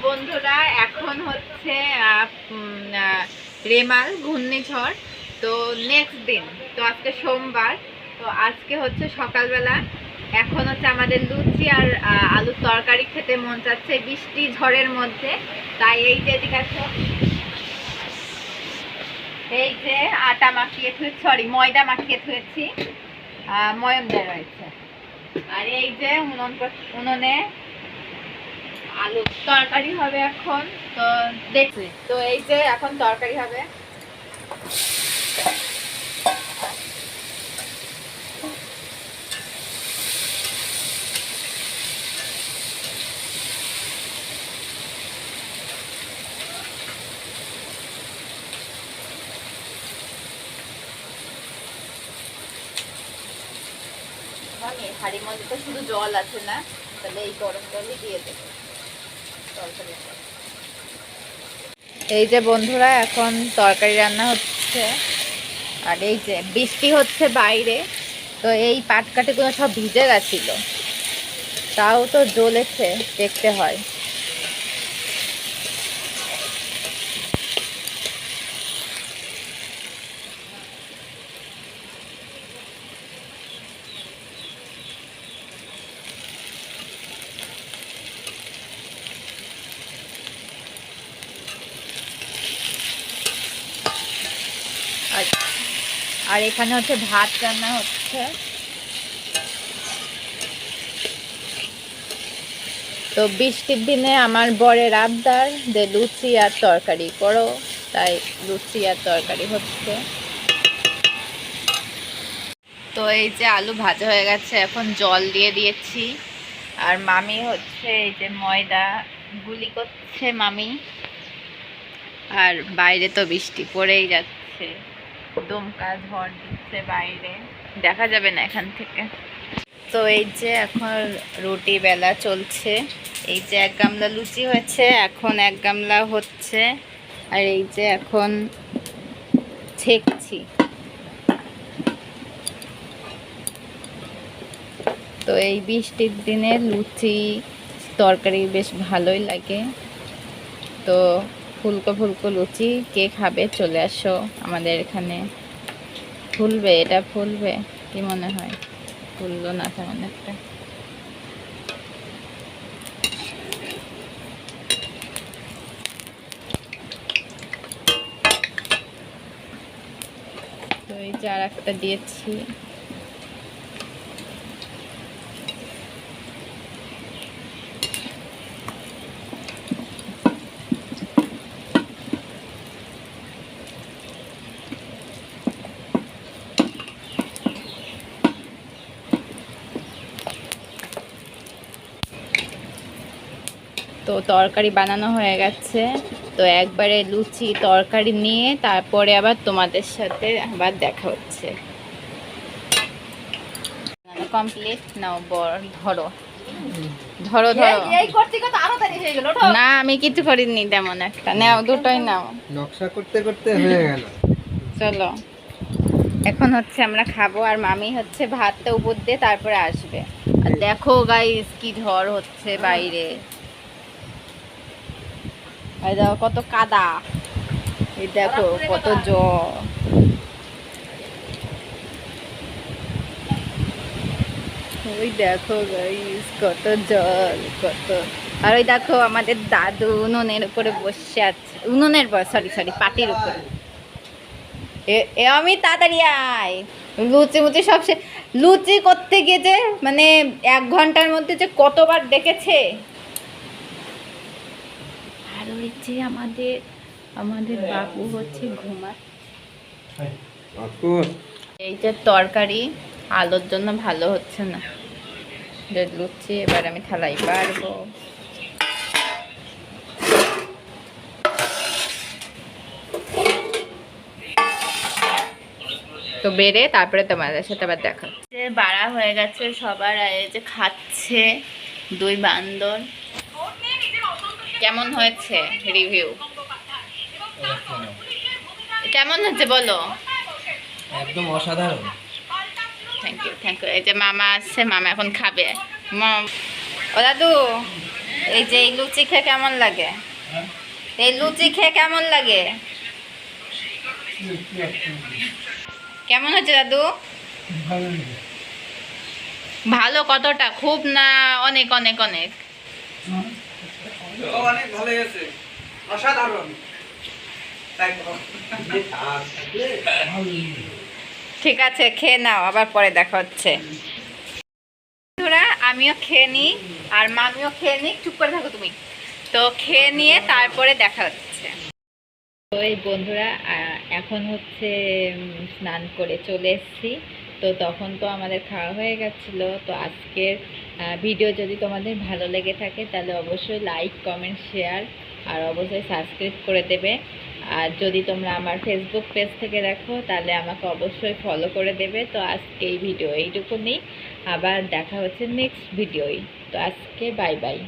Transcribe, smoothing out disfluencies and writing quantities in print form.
বন্ধুরা এখন হচ্ছে রেমাল ঘূর্ণিঝড়। তো নেক্সট দিন তো আজকে সোমবার। তো আজকে হচ্ছে সকালবেলা এখন হচ্ছে আমাদের লুচি আর আলুর তরকারি খেতে মন চাচ্ছে বৃষ্টি ঝড়ের মধ্যে। তাই এই যে এদিকে আছে, এই যে আটা মাখিয়ে থুয়েছি, সরি ময়দা মাখিয়ে থুয়েছি, ময়ম দেওয়া রয়েছে। আর এই যে উনুনে আলু তরকারি হবে এখন। তো দেখছি, তো এই যে এখন তরকারি হবে। হাড়ির মধ্যে তো শুধু জল আছে না, তাহলে এই গরম জলই দিয়ে দেবো তরকারি। এই যে বন্ধুরা এখন তরকারি রান্না হচ্ছে। আর এই যে বৃষ্টি হচ্ছে বাইরে, তো এই পাটকাঠিগুলো সব ভিজে গেছিল, তাও তো জ্বলেছে, দেখতে হয়। আর এখানে হচ্ছে ভাত রান্না হচ্ছে। তো বৃষ্টির দিনে আমার বরের আবদার যে লুচি আর তরকারি করো, তাই লুচি আর তরকারি হচ্ছে। তো এই যে আলু ভাজা হয়ে গেছে, এখন জল দিয়ে দিয়েছি। আর মামি হচ্ছে এই যে ময়দা গুলি করছে মামি। আর বাইরে তো বৃষ্টি পড়েই যাচ্ছে, দমকা ঝড় দিচ্ছে বাইরে, দেখা যাবে না এখান থেকে। তো এই যে এখন রুটি বেলা চলছে। এই যে এক গামলা লুচি হয়েছে, এখন এক গামলা হচ্ছে। আর এই যে এখন ছেঁকছি। তো এই বৃষ্টির দিনে লুচি তরকারি বেশ ভালোই লাগে। তো ফুলকো ফুলকো লুচি কে খাবে চলে আসো আমাদের এখানে। ফুলবে, এটা ফুলবে কি মনে হয়? ফুললো না তেমন একটা। তো এই যে আর একটা দিয়েছি। তো তরকারি বানানো হয়ে গেছে। তো একবারে লুচি তরকারি নিয়ে তারপরে আবার তোমাদের সাথে আবার দেখা হচ্ছে। কমপ্লিট নাও বর, ধরো ধরো ধরো। না আমি কিছু করিনি তেমন একটা, নাও দুটোই নাও। নকশা করতে করতে হয়ে গেল। চলো এখন হচ্ছে আমরা খাবো। আর মামি হচ্ছে ভাতটা উপর দিয়ে তারপরে আসবে। আর দেখো গাইস কি ঝড় হচ্ছে বাইরে। এই দেখো কত কাদা, এই দেখো কত জল। ওই দেখো গাইস কত জল, কত। আর ওই দেখো আমাদের দাদু উনুনের উপরে বসে আছে, উনুনের পর সরি সরি পাটির উপরে। এ আমি তাড়াতাড়ি আয়, লুচি মুচি সব লুচি করতে গিয়ে যে মানে 1 ঘন্টার মধ্যে যে কতবার ডেকেছে। আর ওই যে আমাদের আমাদের বাবু হচ্ছে ঘুমাচ্ছে। এই যে তরকারি আলুর জন্য ভালো হচ্ছে না, যে লুচি এবার আমি থালাই পারবো। তো বেড়ে তারপরে তোমাদের সাথে আবার দেখা হচ্ছে। বাড়া হয়ে গেছে সবার, এই যে খাচ্ছে 2 বান্দর। কেমন হয়েছে রিভিউ? কেমন হচ্ছে বলো? একদম অসাধারণ। Thank you thank you. এই যে মামা আসছে, মামা এখন খাবে। ও দাদু এই যে এই লুচি খেয়ে কেমন লাগে? এই লুচি খেয়ে কেমন লাগে? কেমন হচ্ছে দাদু? ভালো কতটা? খুব না অনেক অনেক অনেক? অনেক ভালো হয়েছে, অসাধারণ। ঠিক আছে, খেয়ে নাও, আবার পরে দেখা হচ্ছে। বন্ধুরা আমিও খেয়ে নিই আর মামিও খেয়ে নিই। চুপ করে থাকো তুমি। তো খেয়ে নিয়ে তারপরে দেখা হচ্ছে। তো এই বন্ধুরা এখন হচ্ছে স্নান করে চলে এসেছি। তো তখন তো আমাদের খাওয়া হয়ে গেছিলো। তো আজকের ভিডিও যদি তোমাদের ভালো লেগে থাকে তাহলে অবশ্যই লাইক কমেন্ট শেয়ার আর অবশ্যই সাবস্ক্রাইব করে দেবে। আর যদি তোমরা আমার ফেসবুক পেজ থেকে দেখো তাহলে আমাকে অবশ্যই ফলো করে দেবে। তো আজকে এই ভিডিও এইটুকুনি, আবার দেখা হচ্ছে নেক্সট ভিডিওই। তো আজকে বাই বাই।